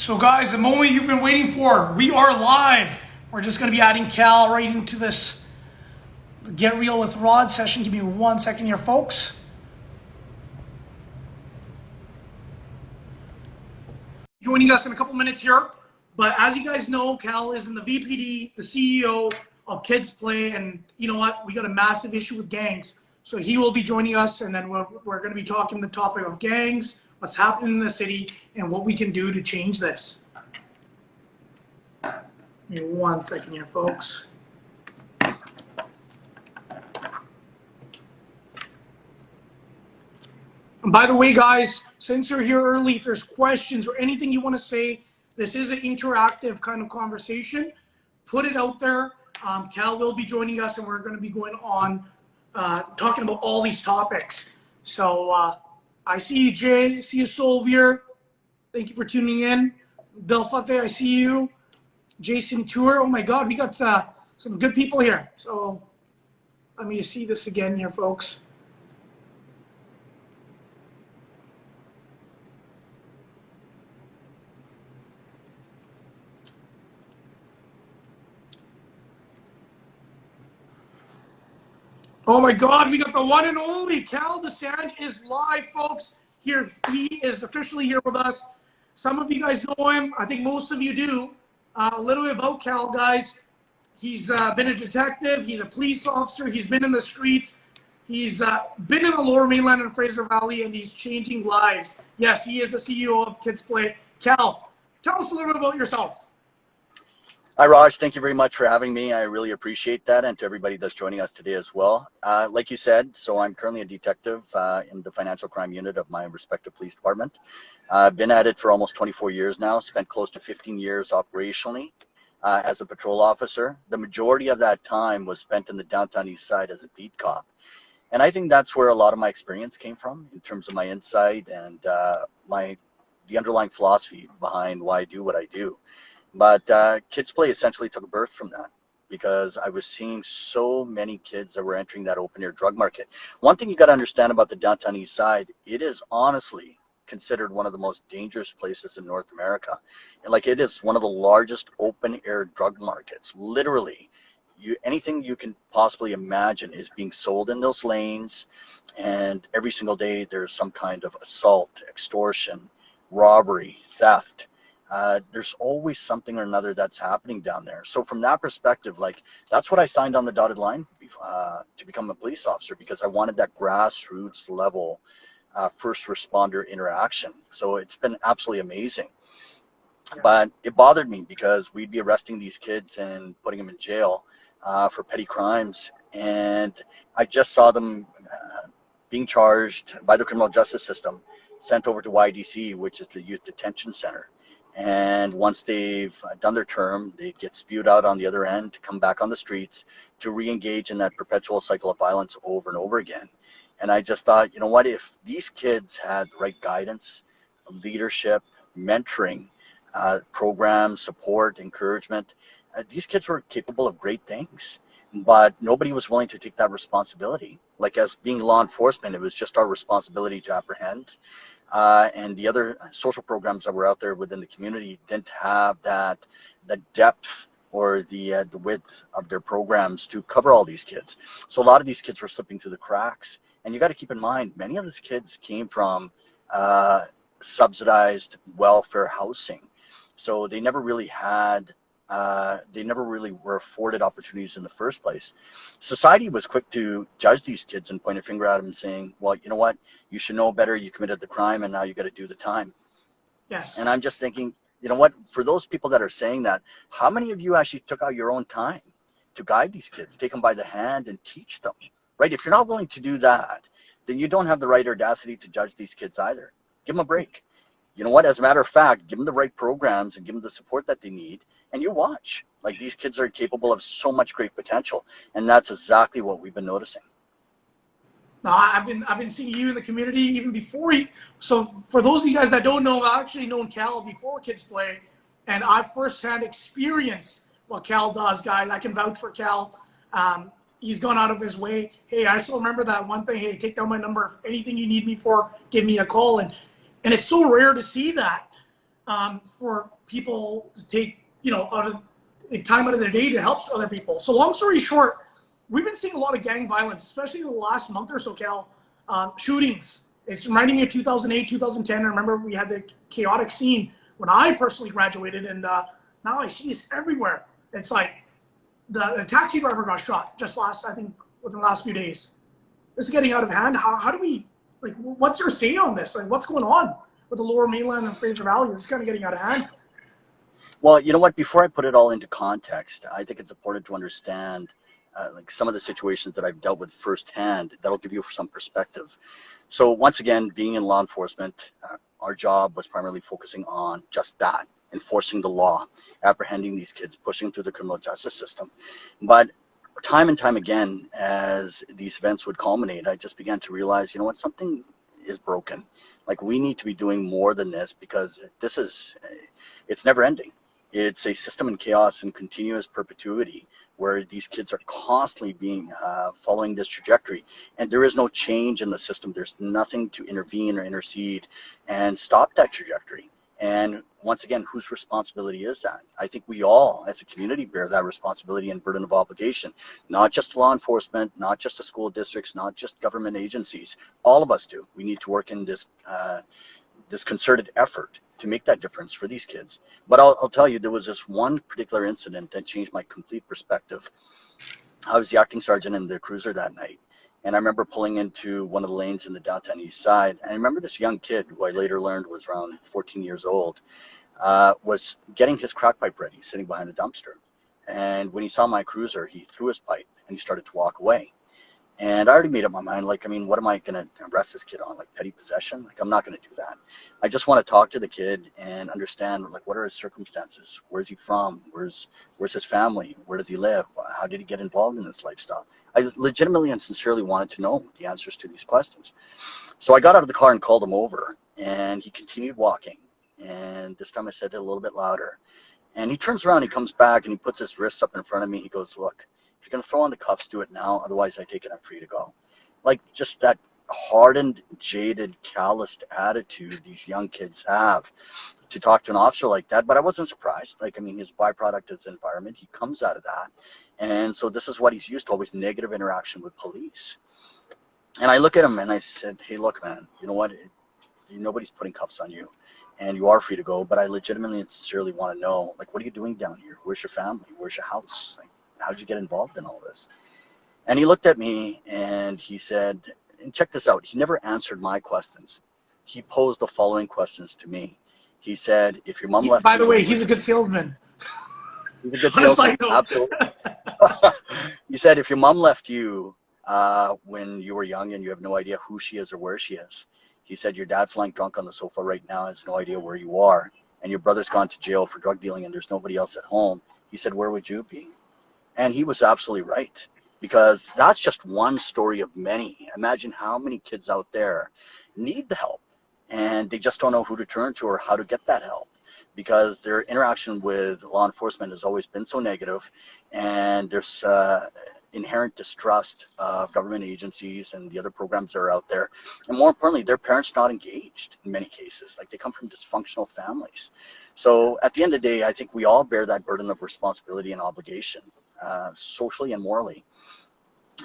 So guys, the moment you've been waiting for, we are live. We're just going to be adding Cal right into this Get Real with Raj session. Give me 1 second here, folks. Joining us in a couple minutes here. But as you guys know, Cal is in the VPD, the CEO of KidsPlay, and you know what? We got a massive issue with gangs. So he will be joining us, and then we're going to be talking the topic of gangs, what's happening in the city, and what we can do to change this. Give me 1 second here, folks. And by the way, guys, since you're here early, if there's questions or anything you want to say, this is an interactive kind of conversation. Put it out there. Cal will be joining us, and we're going to be going on talking about all these topics. So I see you, Jay. I see you, Solvier. Thank you for tuning in. Delfate, I see you. Jason Tour. Oh my God, we got some good people here. So let me see this again here, folks. Oh my God, we got the one and only Kal Dosanjh is live, folks. Here, he is officially here with us. Some of you guys know him. I think most of you do. A little bit about Cal, guys. He's been a detective. He's a police officer. He's been in the streets. He's been in the Lower Mainland and Fraser Valley, and he's changing lives. Yes, he is the CEO of KidsPlay. Cal, tell us a little bit about yourself. Hi, Raj. Thank you very much for having me. I really appreciate that, and to everybody that's joining us today as well. Like you said, so I'm currently a detective in the financial crime unit of my respective police department. I've been at it for almost 24 years now, spent close to 15 years operationally as a patrol officer. The majority of that time was spent in the downtown east side as a beat cop. And I think that's where a lot of my experience came from in terms of my insight and the underlying philosophy behind why I do what I do. But KidsPlay essentially took a birth from that because I was seeing so many kids that were entering that open air drug market. One thing you got to understand about the downtown east side, it is honestly considered one of the most dangerous places in North America. And like, it is one of the largest open air drug markets. Literally, anything you can possibly imagine is being sold in those lanes, and every single day there's some kind of assault, extortion, robbery, theft. There's always something or another that's happening down there. So from that perspective, like, that's what I signed on the dotted line to become a police officer, because I wanted that grassroots level first responder interaction. So it's been absolutely amazing. Yes. But it bothered me because we'd be arresting these kids and putting them in jail for petty crimes. And I just saw them being charged by the criminal justice system, sent over to YDC, which is the Youth Detention Center. And once they've done their term, they get spewed out on the other end to come back on the streets to re-engage in that perpetual cycle of violence over and over again. And I just thought, you know what, if these kids had the right guidance, leadership, mentoring, programs, support, encouragement, these kids were capable of great things. But nobody was willing to take that responsibility. Like, as being law enforcement, it was just our responsibility to apprehend. And the other social programs that were out there within the community didn't have the depth or the width of their programs to cover all these kids. So a lot of these kids were slipping through the cracks. And you got to keep in mind, many of these kids came from subsidized welfare housing. So they never really were afforded opportunities in the first place. Society was quick to judge these kids and point a finger at them, saying, well, you know what, you should know better, you committed the crime, and now you got to do the time. Yes. And I'm just thinking, you know what, for those people that are saying that, how many of you actually took out your own time to guide these kids, take them by the hand and teach them, right? If you're not willing to do that, then you don't have the right audacity to judge these kids either. Give them a break. You know what, as a matter of fact, give them the right programs and give them the support that they need, and you watch. Like, these kids are capable of so much great potential, and that's exactly what we've been noticing. Now, I've been seeing you in the community even before you. So for those of you guys that don't know, I've actually known Cal before KidsPlay, and I firsthand experience what Cal does, guys. I can vouch for Cal. He's gone out of his way. Hey, I still remember that one thing. Hey, take down my number. If anything you need me for, give me a call. And it's so rare to see that. for people to take, time out of their day to help other people. So long story short, we've been seeing a lot of gang violence, especially in the last month or so, Cal. Shootings. It's reminding me of 2008, 2010. I remember we had the chaotic scene when I personally graduated, and now I see this everywhere. It's like the taxi driver got shot just within the last few days. This is getting out of hand. How do we, what's your say on this? What's going on with the Lower Mainland and Fraser Valley? This is kind of getting out of hand. Well, you know what? Before I put it all into context, I think it's important to understand some of the situations that I've dealt with firsthand. That'll give you some perspective. So once again, being in law enforcement, our job was primarily focusing on just that, enforcing the law, apprehending these kids, pushing through the criminal justice system. But time and time again, as these events would culminate, I just began to realize, something is broken. We need to be doing more than this, because it's never ending. It's a system in chaos and continuous perpetuity where these kids are constantly following this trajectory, and there is no change in the system. There's nothing to intervene or intercede and stop that trajectory. And once again, whose responsibility is that? I think we all, as a community, bear that responsibility and burden of obligation. Not just law enforcement, not just the school districts, not just government agencies. All of us do. We need to work in this concerted effort to make that difference for these kids. But I'll tell you, there was this one particular incident that changed my complete perspective. I was the acting sergeant in the cruiser that night, and I remember pulling into one of the lanes in the downtown east side, and I remember this young kid, who I later learned was around 14 years old, was getting his crack pipe ready, sitting behind a dumpster. And when he saw my cruiser, he threw his pipe and he started to walk away. And I already made up my mind, what am I going to arrest this kid on? Petty possession? I'm not going to do that. I just want to talk to the kid and understand, what are his circumstances? Where's he from? Where's his family? Where does he live? How did he get involved in this lifestyle? I legitimately and sincerely wanted to know the answers to these questions. So I got out of the car and called him over, and he continued walking. And this time I said it a little bit louder. And he turns around, he comes back, and he puts his wrists up in front of me. He goes, "Look, if you're going to throw on the cuffs, do it now. Otherwise, I take it I'm free to go." Just that hardened, jaded, calloused attitude these young kids have to talk to an officer like that. But I wasn't surprised. His byproduct is environment. He comes out of that. And so this is what he's used to, always negative interaction with police. And I look at him and I said, "Hey, look, man, you know what? Nobody's putting cuffs on you. And you are free to go. But I legitimately and sincerely want to know, what are you doing down here? Where's your family? Where's your house? How'd you get involved in all this?" And he looked at me and he said, and check this out, he never answered my questions. He posed the following questions to me. He said, "If your mom left By you..." the way, he's a good salesman. He's a good salesman, absolutely. He said, "If your mom left you when you were young and you have no idea who she is or where she is," he said, "your dad's lying drunk on the sofa right now, has no idea where you are, and your brother's gone to jail for drug dealing and there's nobody else at home," he said, "where would you be?" And he was absolutely right, because that's just one story of many. Imagine how many kids out there need the help, and they just don't know who to turn to or how to get that help, because their interaction with law enforcement has always been so negative, and there's inherent distrust of government agencies and the other programs that are out there. And more importantly, their parents not engaged in many cases. They come from dysfunctional families. So at the end of the day, I think we all bear that burden of responsibility and obligation, socially and morally.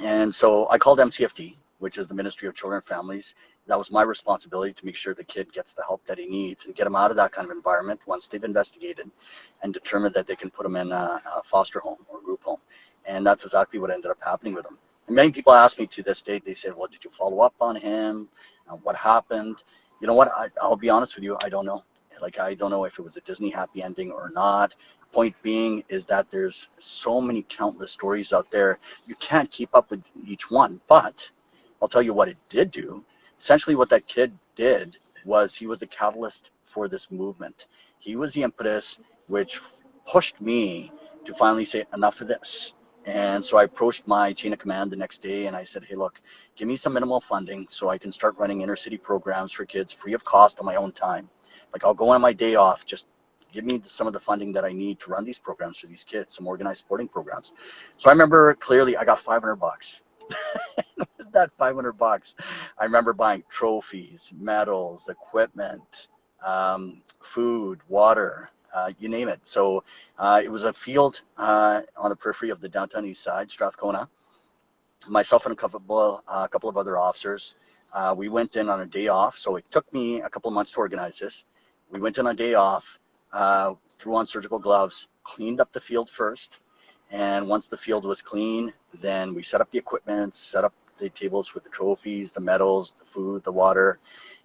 And so I called MCFD, which is the Ministry of Children and Families. That was my responsibility, to make sure the kid gets the help that he needs and get him out of that kind of environment once they've investigated and determined that they can put him in a foster home or group home. And that's exactly what ended up happening with him. And many people ask me to this date, they said, "Well, did you follow up on him? What happened?" You know what? I'll be honest with you, I don't know. I don't know if it was a Disney happy ending or not. Point being is that there's so many countless stories out there. You can't keep up with each one. But I'll tell you what it did do. Essentially what that kid did was he was the catalyst for this movement. He was the impetus which pushed me to finally say, enough of this. And so I approached my chain of command the next day and I said, "Hey, look, give me some minimal funding so I can start running inner city programs for kids free of cost on my own time. I'll go on my day off, just give me some of the funding that I need to run these programs for these kids, some organized sporting programs." So I remember clearly I got $500. With that $500, I remember buying trophies, medals, equipment, food, water, you name it. So it was a field on the periphery of the downtown east side, Strathcona. Myself and a couple of other officers. We went in on a day off, so it took me a couple of months to organize this. We went in on a day off, threw on surgical gloves, cleaned up the field first, and once the field was clean, then we set up the equipment, set up the tables with the trophies, the medals, the food, the water.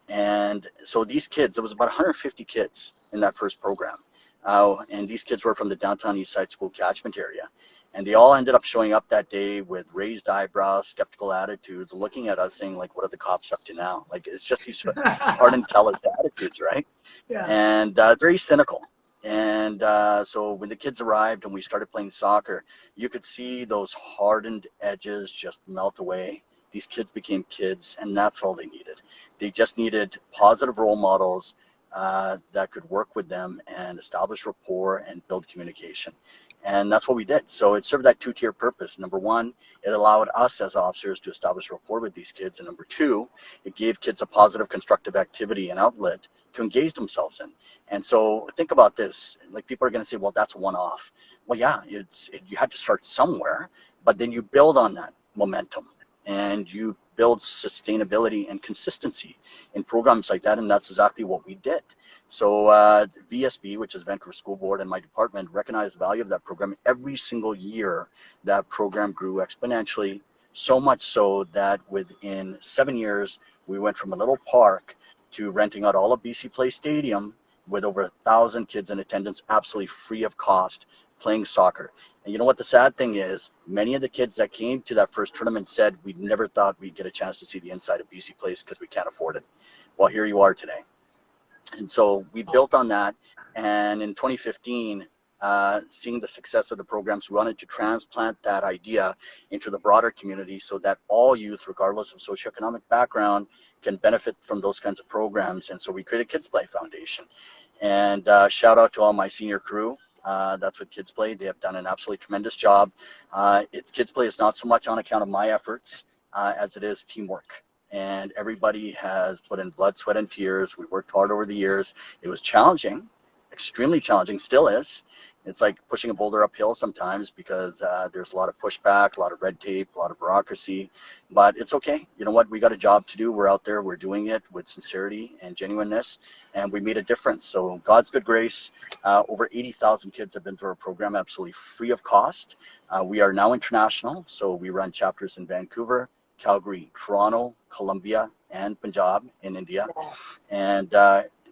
And so these kids, there was about 150 kids in that first program. And these kids were from the downtown east side school catchment area. And they all ended up showing up that day with raised eyebrows, skeptical attitudes, looking at us saying, like, what are the cops up to now? Like, it's just these hardened, calloused attitudes, right? Yes. And very cynical. And so when the kids arrived and we started playing soccer, you could see those hardened edges just melt away. These kids became kids, and that's all they needed. They just needed positive role models that could work with them and establish rapport and build communication. And that's what we did. So it served that two-tier purpose. Number one, it allowed us as officers to establish rapport with these kids. And number two, it gave kids a positive, constructive activity and outlet to engage themselves in. And so think about this. Like, people are going to say, well, that's one-off. Well, yeah, you had to start somewhere, but then you build on that momentum and you build sustainability and consistency in programs like that. And that's exactly what we did. So VSB, which is Vancouver School Board, and my department recognized the value of that program. Every single year, that program grew exponentially, so much so that within 7 years, we went from a little park to renting out all of BC Place Stadium with over 1,000 kids in attendance, absolutely free of cost, playing soccer. And you know what the sad thing is? Many of the kids that came to that first tournament said, we never thought we'd get a chance to see the inside of BC Place because we can't afford it. Well, here you are today. And so we built on that. And in 2015, seeing the success of the programs, we wanted to transplant that idea into the broader community so that all youth, regardless of socioeconomic background, can benefit from those kinds of programs. And so we created KidsPlay Foundation. And shout out to all my senior crew. That's what KidsPlay. They have done an absolutely tremendous job. KidsPlay is not so much on account of my efforts as it is teamwork. And everybody has put in blood, sweat, and tears. We worked hard over the years. It was challenging, extremely challenging, still is. It's like pushing a boulder uphill sometimes because there's a lot of pushback, a lot of red tape, a lot of bureaucracy, but it's okay. You know what? We got a job to do. We're out there. We're doing it with sincerity and genuineness, and we made a difference. So God's good grace, over 80,000 kids have been through our program absolutely free of cost. We are now international, so we run chapters in Vancouver, Calgary, Toronto, Colombia, and Punjab in India. And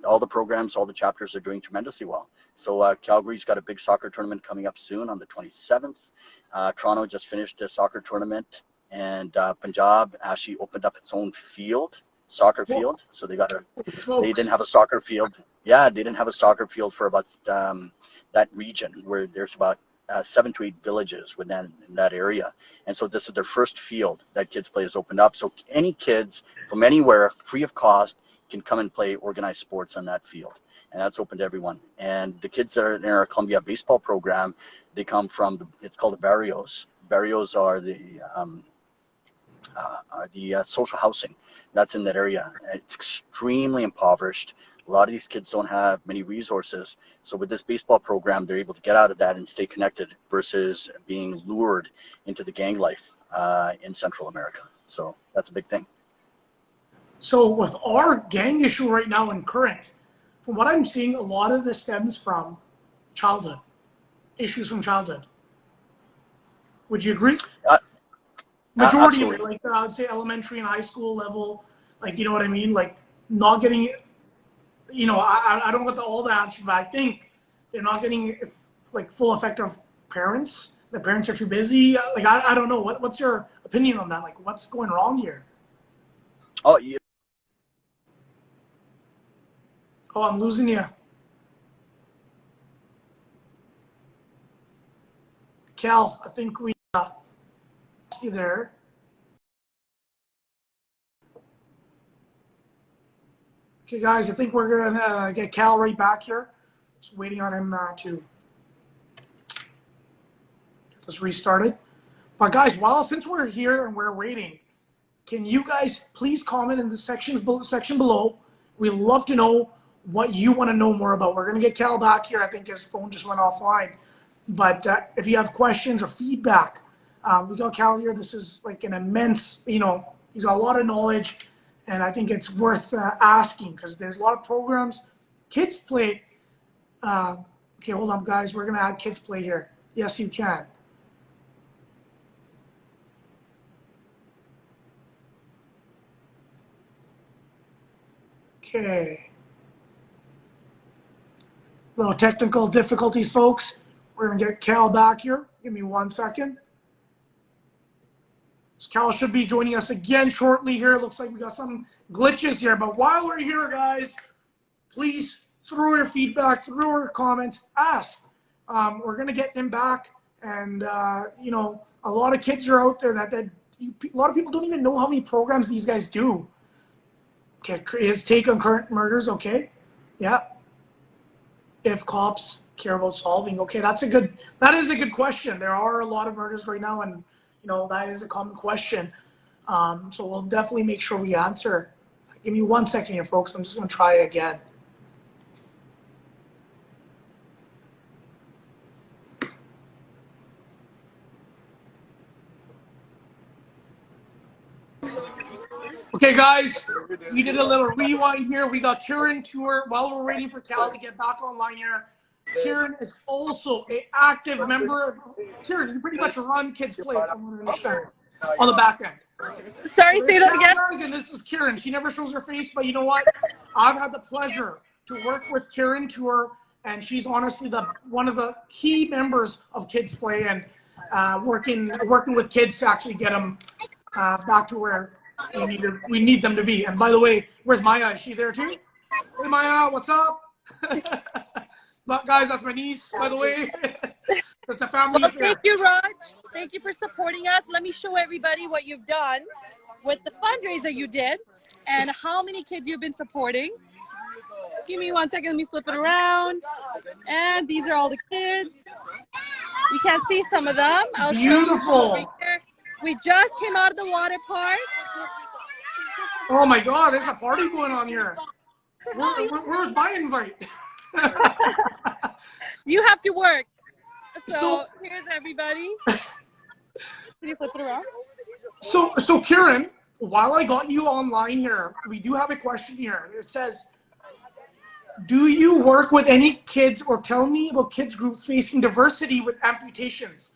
all the programs, all the chapters are doing tremendously well. So Calgary's got a big soccer tournament coming up soon on the 27th. Toronto just finished a soccer tournament, and Punjab actually opened up its own field, soccer field. So they didn't have a soccer field. Yeah, they didn't have a soccer field for about that region where there's about 7 to 8 villages within that area. And so this is their first field that KidsPlay has opened up. So any kids from anywhere, free of cost, can come and play organized sports on that field. And that's open to everyone. And the kids that are in our Columbia baseball program, they come from, it's called the barrios. Barrios are the social housing that's in that area. It's extremely impoverished. A lot of these kids don't have many resources. So with this baseball program, they're able to get out of that and stay connected versus being lured into the gang life in Central America. So that's a big thing. So with our gang issue right now in current, from what I'm seeing, a lot of this stems from childhood, issues from childhood. Would you agree? Majority of it, like I would say elementary and high school level, like, you know what I mean? Like not getting, you know, I don't get all the answers, but I think they're not getting like full effective parents. The parents are too busy. Like, I don't know. What's your opinion on that? Like, what's going wrong here? Oh, yeah. Oh, I'm losing you. Cal, I think we lost you there. Okay, guys, I think we're going to get Cal right back here. Just waiting on him to get this restarted. But guys, since we're here and we're waiting, can you guys please comment in the section below? We'd love to know what you want to know more about. We're going to get Cal back here. I think his phone just went offline. But if you have questions or feedback, we got Cal here. This is like an immense, he's got a lot of knowledge, and I think it's worth asking because there's a lot of programs. KidsPlay. Okay, hold on, guys. We're going to add KidsPlay here. Yes, you can. Okay. Little technical difficulties, folks. We're going to get Cal back here. Give me 1 second. Cal should be joining us again shortly here. Looks like we got some glitches here. But while we're here, guys, please throw your feedback, throw your comments, ask. We're going to get him back. And, a lot of kids are out there a lot of people don't even know how many programs these guys do. Okay, his take on current murders, okay. Yeah. If cops care about solving, okay, that is a good question. There are a lot of murders right now, and that is a common question. So we'll definitely make sure we answer. Give me 1 second here, folks. I'm just going to try again. Okay, guys, we did a little rewind here. We got Kieran Tour while we're waiting for Cal to get back online here. Kieran is also an active member. Kieran, you pretty much run KidsPlay, from what I understand, on the back end. Sorry, say that again. Guys, and this is Kieran. She never shows her face, but you know what? I've had the pleasure to work with Kieran Tour, and she's honestly one of the key members of KidsPlay, and working with kids to actually get them back to where we need them to be. And by the way, where's Maya? Is she there too? Hey Maya, what's up? But guys, that's my niece, by the way. It's a family affair. Thank you, Raj. Thank you for supporting us. Let me show everybody what you've done with the fundraiser you did and how many kids you've been supporting. Give me 1 second. Let me flip it around. And these are all the kids. You can't see some of them. I'll Beautiful. show you over here. We just came out of the water park. Oh my God, there's a party going on here. Where's my invite? You have to work. So here's everybody. Can you flip it around? So Kieran, while I got you online here, we do have a question here. It says, do you work with any kids or tell me about kids groups facing diversity with amputations?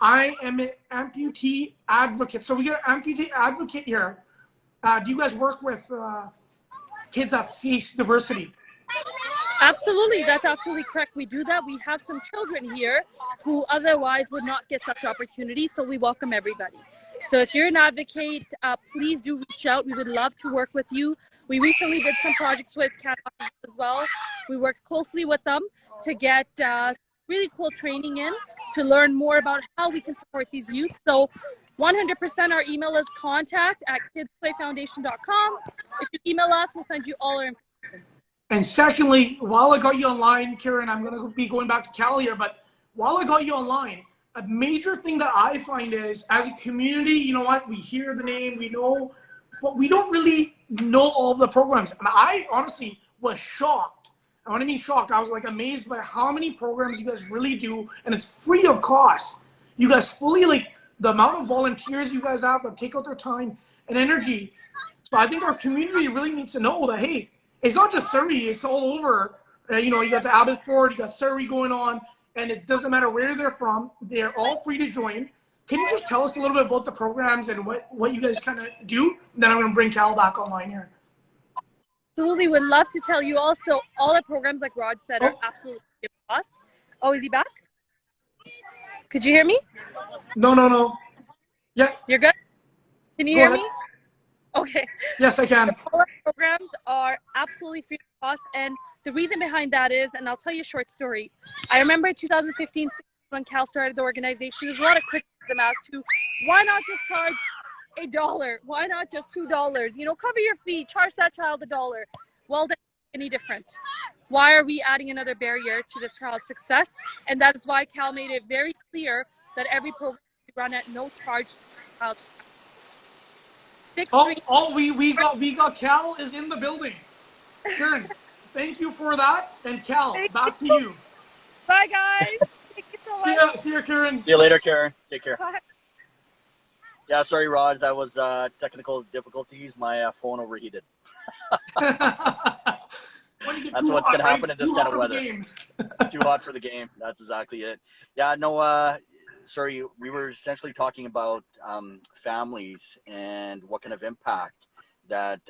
I am an amputee advocate. So we got an amputee advocate here. Do you guys work with kids that face diversity? Absolutely, that's absolutely correct. We do that. We have some children here who otherwise would not get such opportunities, so we welcome everybody. So if you're an advocate, please do reach out. We would love to work with you. We recently did some projects with Cat as well. We worked closely with them to get really cool training in to learn more about how we can support these youth. So 100% our email is contact@kidsplayfoundation.com. If you email us, we'll send you all our information. And secondly, while I got you online, Kieran, I'm going to be going back to Cal here, but while I got you online, a major thing that I find is, as a community, you know what, we hear the name, we know, but we don't really know all of the programs. And I honestly was shocked. And when I mean shocked, I was like amazed by how many programs you guys really do, and it's free of cost. You guys fully, the amount of volunteers you guys have that take out their time and energy. So I think our community really needs to know that, hey, it's not just Surrey, it's all over. You got the Abbotsford, you got Surrey going on, and it doesn't matter where they're from. They're all free to join. Can you just tell us a little bit about the programs and what you guys kind of do? Then I'm going to bring Cal back online here. Absolutely, would love to tell you also, all the programs, like Raj said, are absolutely free of cost. Oh, is he back? Could you hear me? No. Yeah. You're good? Can you hear me? Okay. Yes, I can. All our programs are absolutely free of cost, and the reason behind that is, and I'll tell you a short story. I remember in 2015 when Cal started the organization, there's a lot of criticism as to why not just charge $1? Why not just $2? Cover your fee, charge that child $1. Well, that's any different. Why are we adding another barrier to this child's success? And that is why Cal made it very clear that every program we run at no charge to the child. We got Cal is in the building. Kieran, thank you for that. And Cal, Thank back to you. Bye, guys. Thank you so much. See ya, Karen. See you later, Karen. Take care. Bye. Yeah, sorry, Raj. That was technical difficulties. My phone overheated. When you get That's too what's hot, going to happen right? in this Too kind hot of for the weather. game. Too hot for the game. That's exactly it. Yeah, no, sorry. We were essentially talking about families and what kind of impact that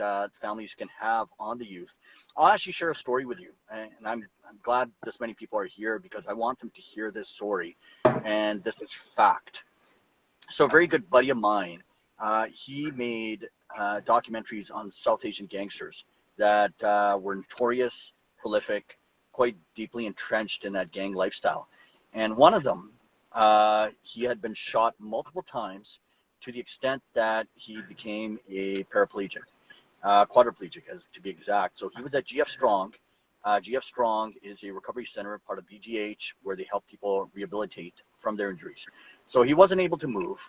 families can have on the youth. I'll actually share a story with you, and I'm glad this many people are here because I want them to hear this story, and this is fact. So a very good buddy of mine, he made documentaries on South Asian gangsters that were notorious, prolific, quite deeply entrenched in that gang lifestyle. And one of them, he had been shot multiple times to the extent that he became a paraplegic, quadriplegic as to be exact. So he was at GF Strong. GF Strong is a recovery center, part of BGH, where they help people rehabilitate from their injuries. So he wasn't able to move,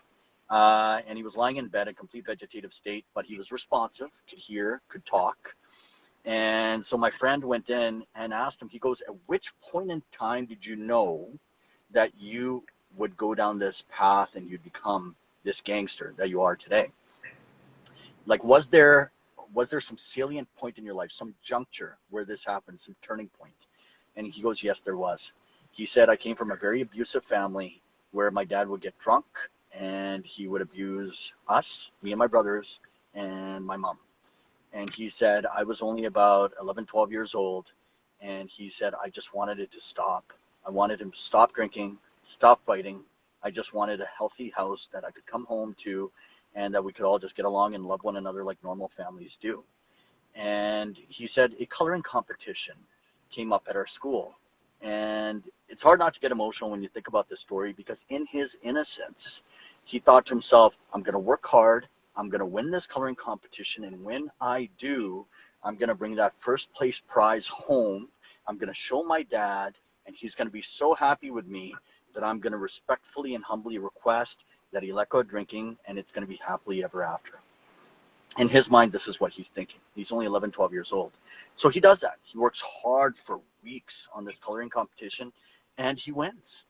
and he was lying in bed in complete vegetative state, but he was responsive, could hear, could talk. And so my friend went in and asked him, he goes, at which point in time did you know that you would go down this path and you'd become this gangster that you are today? Like, was there some salient point in your life, some juncture where this happened, some turning point? And he goes, yes, there was. He said, I came from a very abusive family where my dad would get drunk and he would abuse us, me and my brothers, and my mom. And he said, I was only about 11, 12 years old. And he said, I just wanted it to stop. I wanted him to stop drinking, stop fighting. I just wanted a healthy house that I could come home to and that we could all just get along and love one another like normal families do. And he said a coloring competition came up at our school. And it's hard not to get emotional when you think about this story because in his innocence, he thought to himself, I'm going to work hard. I'm going to win this coloring competition. And when I do, I'm going to bring that first place prize home. I'm going to show my dad, and he's going to be so happy with me that I'm going to respectfully and humbly request that he let go of drinking, and it's going to be happily ever after. In his mind, this is what he's thinking. He's only 11, 12 years old. So he does that. He works hard for weeks on this coloring competition, and he wins.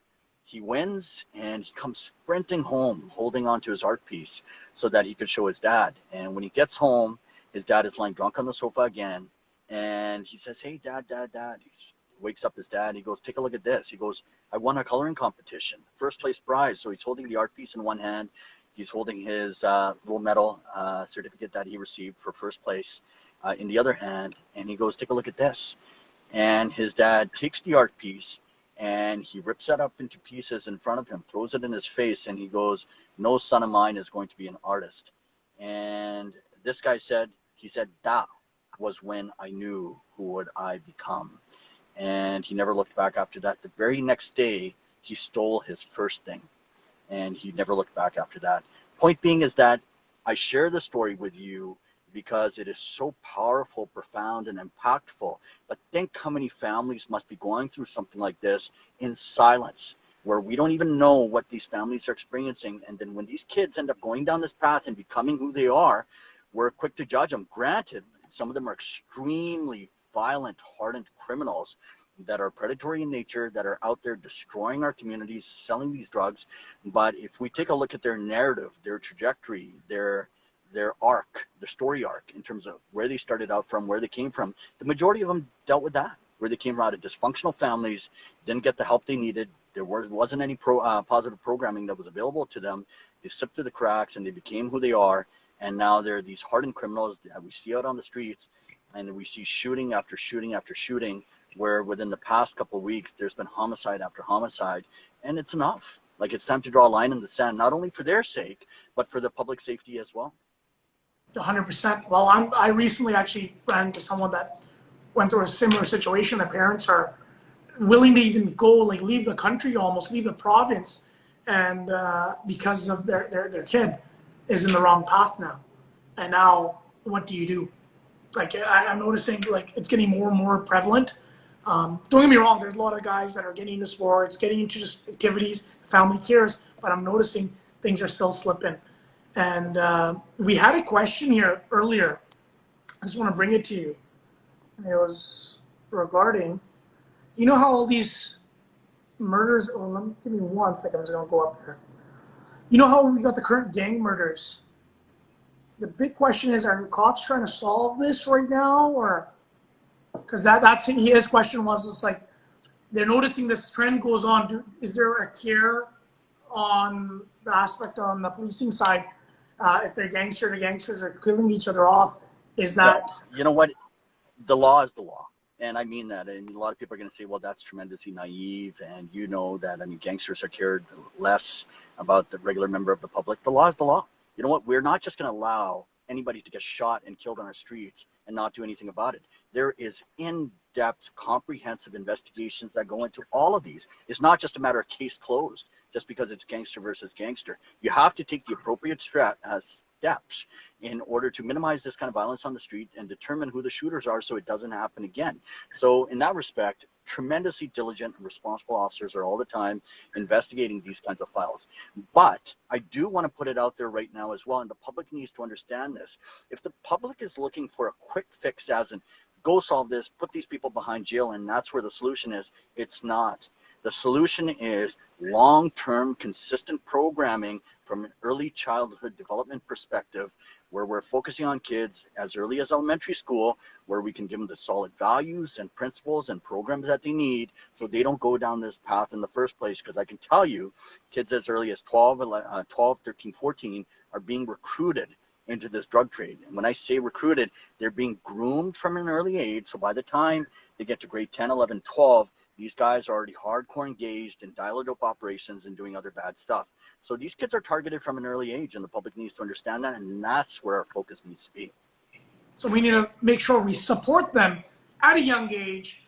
He wins, and he comes sprinting home, holding onto his art piece so that he could show his dad. And when he gets home, his dad is lying drunk on the sofa again, and he says, hey, Dad. He wakes up his dad. He goes, take a look at this. He goes, I won a coloring competition, first place prize. So he's holding the art piece in one hand. He's holding his gold medal certificate that he received for first place in the other hand. And he goes, take a look at this. And his dad takes the art piece and he rips that up into pieces in front of him, throws it in his face, and he goes, no son of mine is going to be an artist. And this guy said, he said, that was when I knew who would I become. And he never looked back after that. The very next day, he stole his first thing. And he never looked back after that. Point being is that I share the story with you because it is so powerful, profound, and impactful. But think how many families must be going through something like this in silence, where we don't even know what these families are experiencing. And then when these kids end up going down this path and becoming who they are, we're quick to judge them. Granted, some of them are extremely violent, hardened criminals that are predatory in nature, that are out there destroying our communities, selling these drugs. But if we take a look at their narrative, their trajectory, their arc, their story arc, in terms of where they started out from, where they came from, the majority of them dealt with that, where they came out of dysfunctional families, didn't get the help they needed. There wasn't any positive programming that was available to them. They slipped through the cracks and they became who they are. And now they're these hardened criminals that we see out on the streets, and we see shooting after shooting after shooting, where within the past couple of weeks, there's been homicide after homicide, and it's enough. Like, it's time to draw a line in the sand, not only for their sake, but for the public safety as well. 100%. Well, I recently actually ran into someone that went through a similar situation. Their parents are willing to even go, like, leave the country, almost leave the province, and because of their kid is in the wrong path now. And now, what do you do? Like, I'm noticing, like, it's getting more and more prevalent. Don't get me wrong, there's a lot of guys that are getting into sports, getting into just activities, family cares, but I'm noticing things are still slipping. And we had a question here earlier. I just want to bring it to you. It was regarding, you know how all these murders, give me 1 second, I'm just gonna go up there. You know how we got the current gang murders? The big question is, are cops trying to solve this right now, or, because that's his question was, it's like, they're noticing this trend goes on. Is there a care on the aspect on the policing side? If they're gangster to gangsters are killing each other off, is that? You know what? The law is the law. And I mean that. And a lot of people are going to say, well, that's tremendously naive. And you know that, I mean, gangsters are cared less about the regular member of the public. The law is the law. You know what? We're not just going to allow anybody to get shot and killed on our streets and not do anything about it. There is in-depth, comprehensive investigations that go into all of these. It's not just a matter of case closed just because it's gangster versus gangster. You have to take the appropriate steps in order to minimize this kind of violence on the street and determine who the shooters are so it doesn't happen again. So in that respect, tremendously diligent and responsible officers are all the time investigating these kinds of files. But I do want to put it out there right now as well, and the public needs to understand this. If the public is looking for a quick fix, as in go solve this, put these people behind jail, and that's where the solution is, it's not. The solution is long-term, consistent programming from an early childhood development perspective, where we're focusing on kids as early as elementary school, where we can give them the solid values and principles and programs that they need so they don't go down this path in the first place. Because I can tell you, kids as early as 12, 13, 14 are being recruited into this drug trade. And when I say recruited, they're being groomed from an early age. So by the time they get to grade 10, 11, 12, these guys are already hardcore engaged in dial-a-dope operations and doing other bad stuff. So these kids are targeted from an early age, and the public needs to understand that, and that's where our focus needs to be. So we need to make sure we support them at a young age.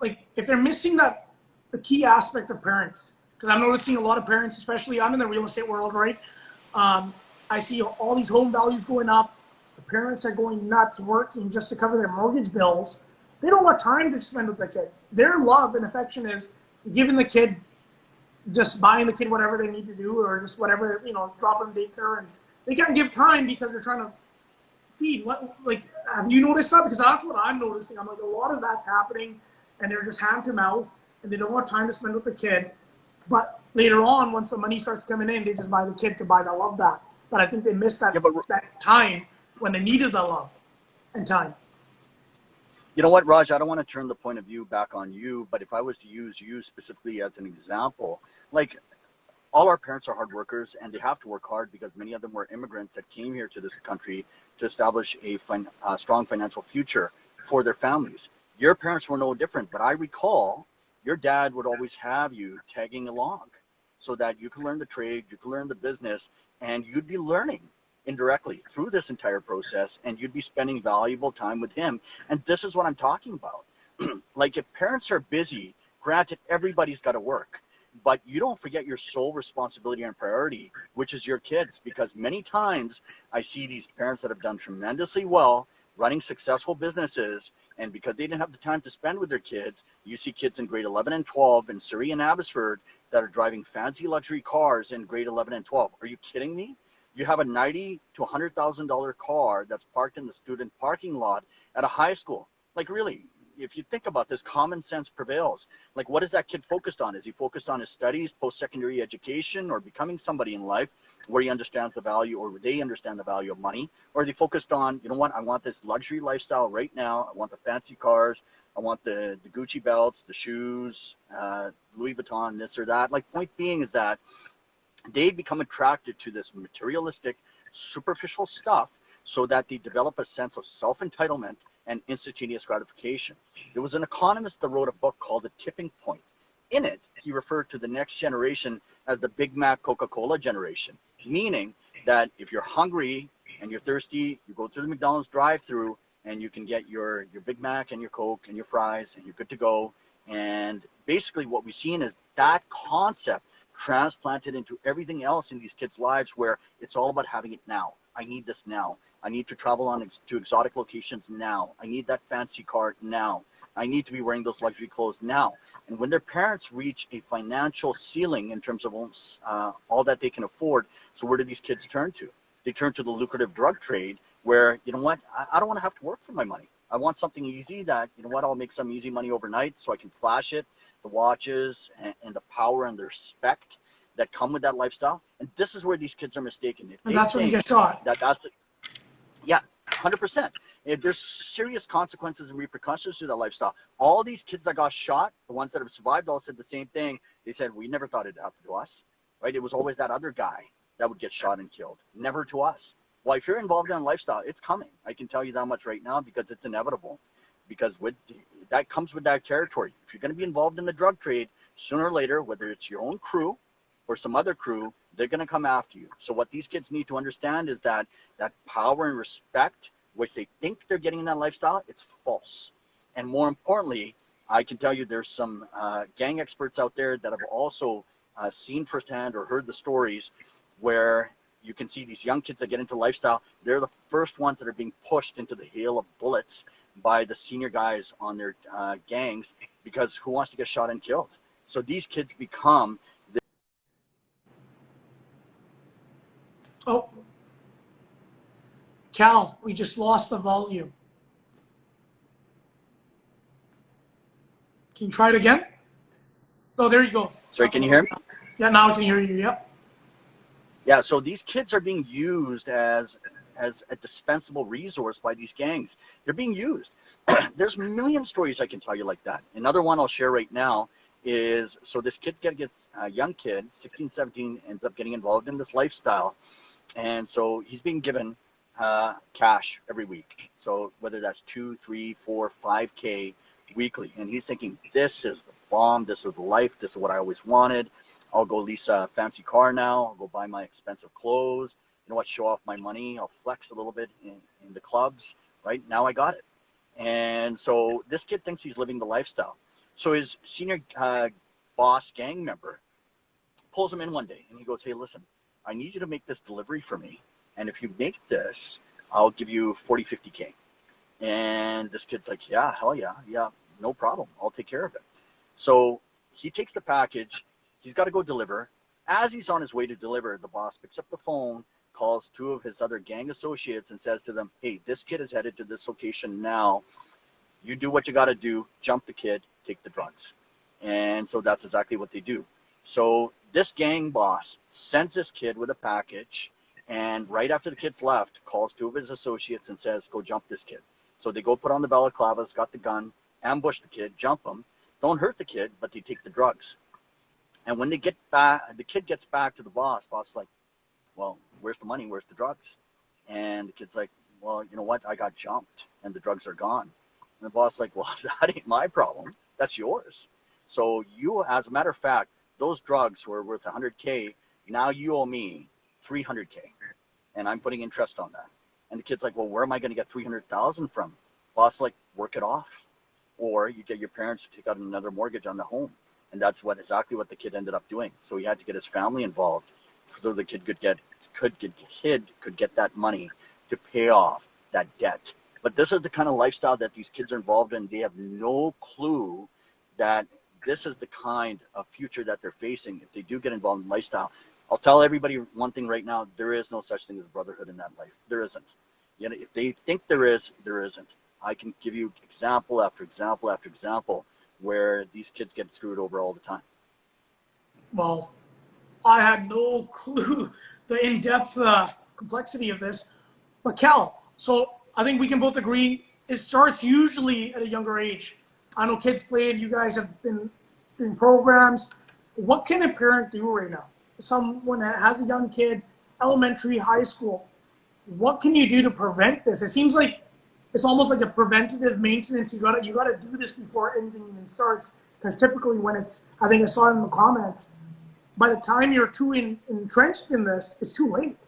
Like, if they're missing the key aspect of parents, because I'm noticing a lot of parents, especially I'm in the real estate world, right? I see all these home values going up. The parents are going nuts working just to cover their mortgage bills. They don't want time to spend with their kids. Their love and affection is giving the kid, just buying the kid whatever they need to do, or just whatever, drop them daycare, and they can't give time because they're trying to feed. Like, have you noticed that? Because that's what I'm noticing. I'm like, a lot of that's happening, and they're just hand to mouth, and they don't want time to spend with the kid. But later on, once the money starts coming in, they just buy the kid to buy the love back. But I think they missed that time when they needed the love and time. You know what, Raj, I don't want to turn the point of view back on you, but if I was to use you specifically as an example, like, all our parents are hard workers, and they have to work hard because many of them were immigrants that came here to this country to establish a strong financial future for their families. Your parents were no different, but I recall your dad would always have you tagging along so that you can learn the trade, you can learn the business, and you'd be learning indirectly through this entire process, and you'd be spending valuable time with him. And this is what I'm talking about. Like, if parents are busy, granted, everybody's got to work, but you don't forget your sole responsibility and priority, which is your kids. Because many times I see these parents that have done tremendously well running successful businesses, and because they didn't have the time to spend with their kids, you see kids in grade 11 and 12 in Surrey and Abbotsford that are driving fancy luxury cars in grade 11 and 12. Are you kidding me? You have a $90,000 to $100,000 car that's parked in the student parking lot at a high school. Like, really, if you think about this, common sense prevails. Like, what is that kid focused on? Is he focused on his studies, post-secondary education, or becoming somebody in life where he understands the value, or they understand the value of money? Or are they focused on, you know what, I want this luxury lifestyle right now. I want the fancy cars. I want the Gucci belts, the shoes, Louis Vuitton, this or that. Like, point being is that they become attracted to this materialistic, superficial stuff so that they develop a sense of self-entitlement and instantaneous gratification. There was an economist that wrote a book called The Tipping Point. In it, he referred to the next generation as the Big Mac Coca-Cola generation, meaning that if you're hungry and you're thirsty, you go to the McDonald's drive-thru and you can get your Big Mac and your Coke and your fries and you're good to go. And basically what we've seen is that concept transplanted into everything else in these kids' lives, where it's all about having it now. I need this now. I need to travel to exotic locations now. I need that fancy car now. I need to be wearing those luxury clothes now. And when their parents reach a financial ceiling in terms of all that they can afford, so where do these kids turn to? They turn to the lucrative drug trade, where, you know what, I don't want to have to work for my money. I want something easy that, you know what, I'll make some easy money overnight so I can flash it, the watches and the power and the respect that come with that lifestyle. And this is where these kids are mistaken. If And they that's when you think get shot. that's the, yeah, 100%. If there's serious consequences and repercussions to that lifestyle. All these kids that got shot, the ones that have survived, all said the same thing. They said, we never thought it'd happen to us, right? It was always that other guy that would get shot and killed, never to us. Well, if you're involved in a lifestyle, it's coming. I can tell you that much right now because it's inevitable. Because that comes with that territory. If you're going to be involved in the drug trade, sooner or later, whether it's your own crew or some other crew, they're going to come after you. So what these kids need to understand is that power and respect, which they think they're getting in that lifestyle, it's false. And more importantly, I can tell you there's some gang experts out there that have also seen firsthand or heard the stories where you can see these young kids that get into lifestyle, they're the first ones that are being pushed into the hail of bullets by the senior guys on their gangs, because who wants to get shot and killed? So these kids become Oh, Cal, we just lost the volume. Can you try it again? Oh, there you go. Sorry, can you hear me? Yeah, now I can hear you. Yep. Yeah, so these kids are being used as a dispensable resource by these gangs. They're being used. There's a million stories I can tell you like that. Another one I'll share right now is, so this kid gets a young kid, 16, 17, ends up getting involved in this lifestyle. And so he's being given cash every week. So whether that's 2, 3, 4, 5K weekly. And he's thinking, this is the bomb. This is the life. This is what I always wanted. I'll go lease a fancy car now. I'll go buy my expensive clothes. You know what? Show off my money. I'll flex a little bit in the clubs. Right now, I got it. And so this kid thinks he's living the lifestyle. So his senior boss gang member pulls him in one day, and he goes, "Hey, listen, I need you to make this delivery for me. And if you make this, I'll give you 40, 50K. And this kid's like, yeah, hell yeah, no problem. I'll take care of it. So he takes the package. He's got to go deliver. As he's on his way to deliver, the boss picks up the phone, calls 2 of his other gang associates and says to them, hey, this kid is headed to this location now. You do what you got to do. Jump the kid, take the drugs. And so that's exactly what they do. So this gang boss sends this kid with a package, and right after the kid's left, calls 2 of his associates and says, go jump this kid. So they go put on the balaclavas, got the gun, ambush the kid, jump him. Don't hurt the kid, but they take the drugs. And when they get back, the kid gets back to the boss. Boss is like, well, where's the money? Where's the drugs? And the kid's like, well, you know what? I got jumped and the drugs are gone. And the boss is like, well, that ain't my problem. That's yours. So you, as a matter of fact, those drugs were worth 100K. Now you owe me 300K. And I'm putting interest on that. And the kid's like, well, where am I going to get 300,000 from? Boss like, work it off. Or you get your parents to take out another mortgage on the home. And that's exactly what the kid ended up doing. So he had to get his family involved so the kid could get that money to pay off that debt. But this is the kind of lifestyle that these kids are involved in. They have no clue that this is the kind of future that they're facing if they do get involved in lifestyle. I'll tell everybody one thing right now: there is no such thing as brotherhood in that life. There isn't. You know, if they think there is, there isn't. I can give you example after example after example where these kids get screwed over all the time. Well, I had no clue the in-depth complexity of this. But Cal, so I think we can both agree it starts usually at a younger age. I know KidsPlay, you guys have been doing programs. What can a parent do right now? Someone that has a young kid, elementary, high school, what can you do to prevent this? It seems like it's almost like a preventative maintenance. You gotta do this before anything even starts. Because typically when it's, I think I saw it in the comments, by the time you're too entrenched in this, it's too late.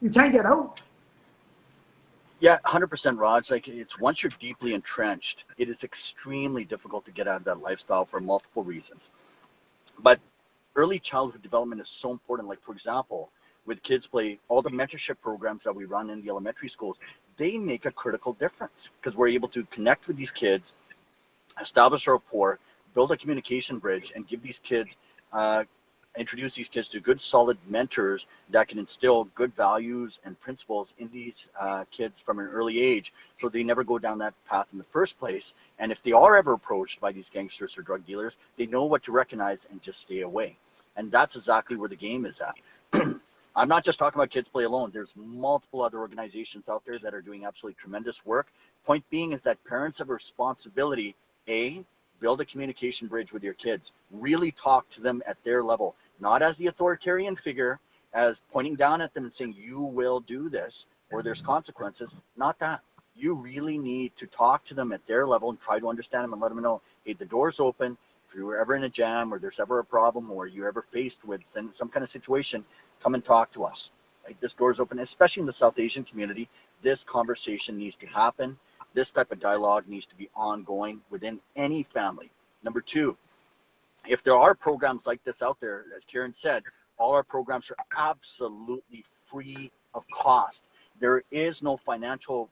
You can't get out. Yeah, 100%, Raj. Like, it's once you're deeply entrenched, it is extremely difficult to get out of that lifestyle for multiple reasons. But early childhood development is so important. Like, for example, with KidsPlay, all the mentorship programs that we run in the elementary schools, they make a critical difference because we're able to connect with these kids, establish a rapport, build a communication bridge, and give these kids introduce these kids to good, solid mentors that can instill good values and principles in these kids from an early age, so they never go down that path in the first place. And if they are ever approached by these gangsters or drug dealers, they know what to recognize and just stay away. And that's exactly where the game is at. I'm not just talking about KidsPlay alone. There's multiple other organizations out there that are doing absolutely tremendous work. Point being is that parents have a responsibility, build a communication bridge with your kids. Really talk to them at their level, not as the authoritarian figure, as pointing down at them and saying, you will do this, or there's consequences. Not that. You really need to talk to them at their level and try to understand them and let them know, hey, the door's open. If you're ever in a jam or there's ever a problem or you're ever faced with some kind of situation, come and talk to us. Right? This door's open, especially in the South Asian community. This conversation needs to happen. This type of dialogue needs to be ongoing within any family. Number two, if there are programs like this out there, as Karen said, all our programs are absolutely free of cost. There is no financial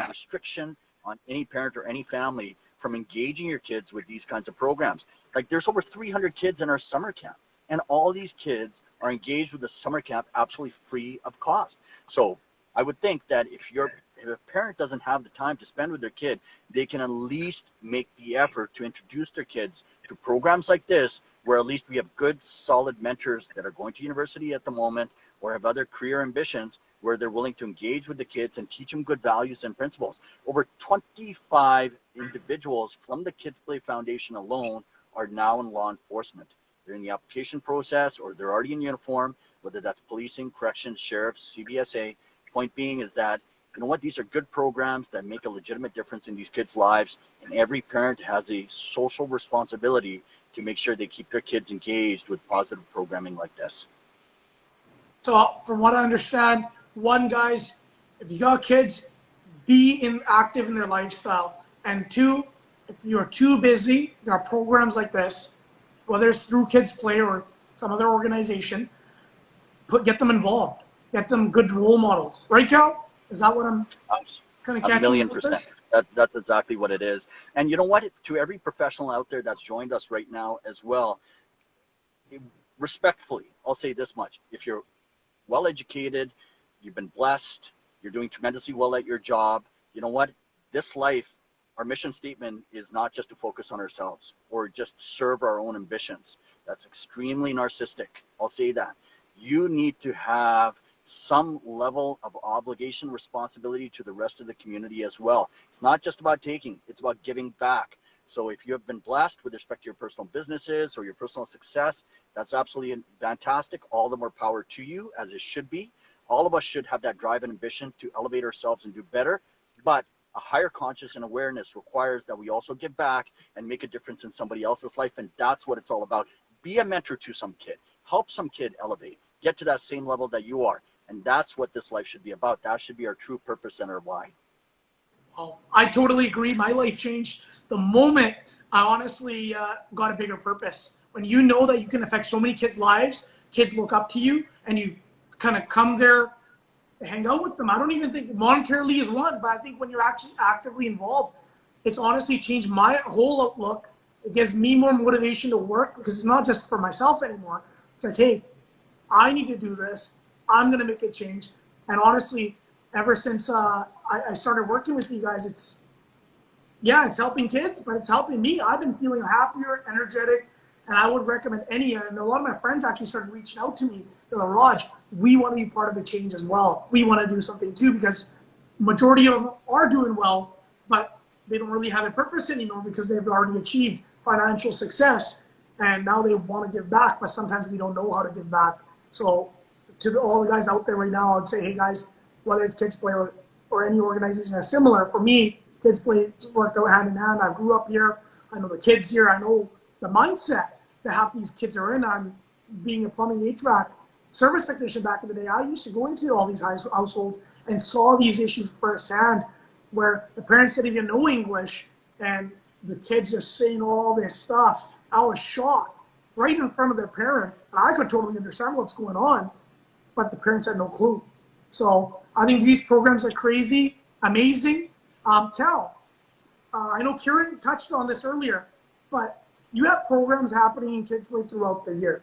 restriction on any parent or any family from engaging your kids with these kinds of programs. Like, there's over 300 kids in our summer camp, and all these kids are engaged with the summer camp absolutely free of cost. So I would think that if a parent doesn't have the time to spend with their kid, they can at least make the effort to introduce their kids to programs like this, where at least we have good, solid mentors that are going to university at the moment or have other career ambitions, where they're willing to engage with the kids and teach them good values and principles. Over 25 individuals from the KidsPlay Foundation alone are now in law enforcement. They're in the application process, or they're already in uniform, whether that's policing, corrections, sheriffs, CBSA. Point being is that, you know what, these are good programs that make a legitimate difference in these kids' lives, and every parent has a social responsibility to make sure they keep their kids engaged with positive programming like this. So from what I understand, one, guys, if you got kids, be active in their lifestyle. And two, if you're too busy, there are programs like this, whether it's through KidsPlay or some other organization, get them involved. Get them good role models. Right, Cal? Is that what I'm kind of catching? 1,000,000%. That's exactly what it is. And you know what? To every professional out there that's joined us right now as well, respectfully, I'll say this much. If you're well educated, you've been blessed, you're doing tremendously well at your job, you know what? This life, our mission statement is not just to focus on ourselves or just serve our own ambitions. That's extremely narcissistic. I'll say that. You need to have some level of obligation, responsibility to the rest of the community as well. It's not just about taking, it's about giving back. So if you have been blessed with respect to your personal businesses or your personal success, that's absolutely fantastic. All the more power to you, as it should be. All of us should have that drive and ambition to elevate ourselves and do better. But a higher conscious and awareness requires that we also give back and make a difference in somebody else's life. And that's what it's all about. Be a mentor to some kid. Help some kid elevate. Get to that same level that you are. And that's what this life should be about. That should be our true purpose and our why. Well, I totally agree. My life changed the moment I honestly got a bigger purpose. When you know that you can affect so many kids' lives, kids look up to you, and you kind of come there, hang out with them. I don't even think monetarily is one, but I think when you're actually actively involved, it's honestly changed my whole outlook. It gives me more motivation to work, because it's not just for myself anymore. It's like, hey, I need to do this. I'm going to make a change. And honestly, ever since I started working with you guys, it's helping kids, but it's helping me. I've been feeling happier, energetic, and I would recommend any, and a lot of my friends actually started reaching out to me. They're like, Raj, we want to be part of the change as well. We want to do something too, because majority of them are doing well, but they don't really have a purpose anymore because they've already achieved financial success, and now they want to give back, but sometimes we don't know how to give back. So to all the guys out there right now, I'd say, hey guys, whether it's KidsPlay or any organization that's similar, for me, KidsPlay worked out hand in hand. I grew up here. I know the kids here. I know the mindset that half these kids are in. I'm being a plumbing HVAC service technician back in the day. I used to go into all these households and saw these issues firsthand, where the parents didn't even know English and the kids just saying all this stuff. I was shocked right in front of their parents. And I could totally understand what's going on, but the parents had no clue. So I think these programs are crazy, amazing. Cal, I know Kieran touched on this earlier, but you have programs happening in KidsPlay throughout the year.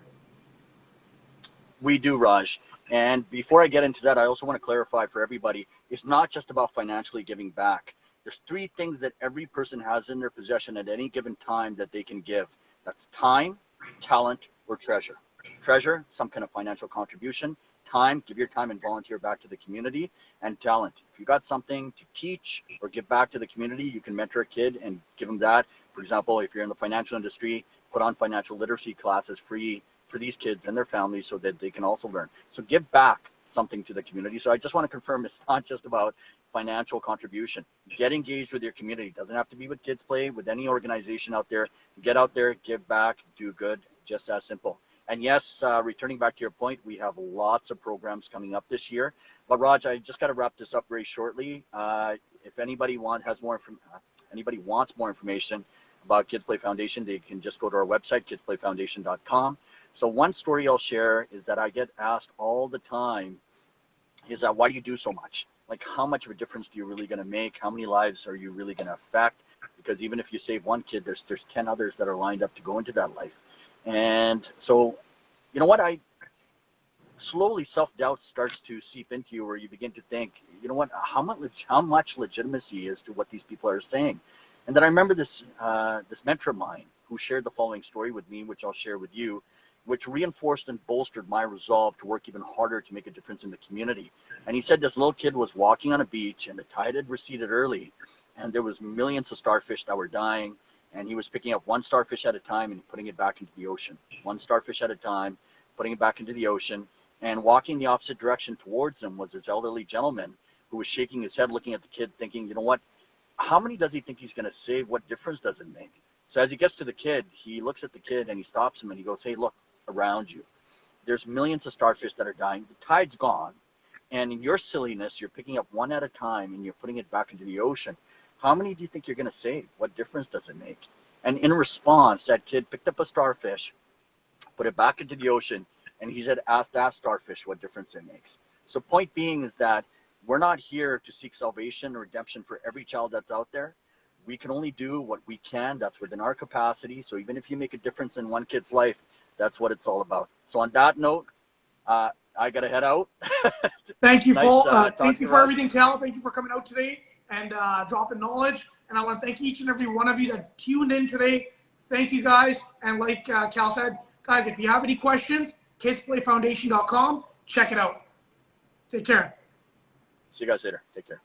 We do, Raj. And before I get into that, I also want to clarify for everybody, it's not just about financially giving back. There's three things that every person has in their possession at any given time that they can give. That's time, talent, or treasure. Treasure, some kind of financial contribution. Time, give your time and volunteer back to the community. And talent, if you got something to teach or give back to the community, you can mentor a kid and give them that. For example, if you're in the financial industry, put on financial literacy classes free for these kids and their families so that they can also learn. So give back something to the community. So I just want to confirm it's not just about financial contribution. Get engaged with your community. It doesn't have to be with KidsPlay, with any organization out there. Get out there, give back, do good, just as simple. And yes, returning back to your point, we have lots of programs coming up this year. But Raj, I just got to wrap this up very shortly. If anybody wants more information about KidsPlay Foundation, they can just go to our website, kidsplayfoundation.com. So one story I'll share is that I get asked all the time is that why do you do so much? Like, how much of a difference do you really going to make? How many lives are you really going to affect? Because even if you save one kid, there's 10 others that are lined up to go into that life. And so, you know what, I slowly self-doubt starts to seep into you, where you begin to think, you know what, how much legitimacy is to what these people are saying. And then I remember this mentor of mine who shared the following story with me, which I'll share with you, which reinforced and bolstered my resolve to work even harder to make a difference in the community. And he said this little kid was walking on a beach and the tide had receded early and there was millions of starfish that were dying, and he was picking up one starfish at a time and putting it back into the ocean. One starfish at a time, putting it back into the ocean, and walking the opposite direction towards him was this elderly gentleman who was shaking his head looking at the kid thinking, you know what, how many does he think he's going to save? What difference does it make? So as he gets to the kid, he looks at the kid and he stops him and he goes, hey, look around you. There's millions of starfish that are dying. The tide's gone. And in your silliness, you're picking up one at a time and you're putting it back into the ocean. How many do you think you're going to save? What difference does it make? And in response, that kid picked up a starfish, put it back into the ocean, and he said, ask that starfish what difference it makes. So point being is that we're not here to seek salvation or redemption for every child that's out there. We can only do what we can. That's within our capacity. So even if you make a difference in one kid's life, that's what it's all about. So on that note, I got to head out. Thank you, nice, thank you for everything, Cal. Thank you for coming out today and dropping knowledge. And I want to thank each and every one of you that tuned in today. Thank you, guys. And like Cal said, guys, if you have any questions, kidsplayfoundation.com. Check it out. Take care. See you guys later. Take care.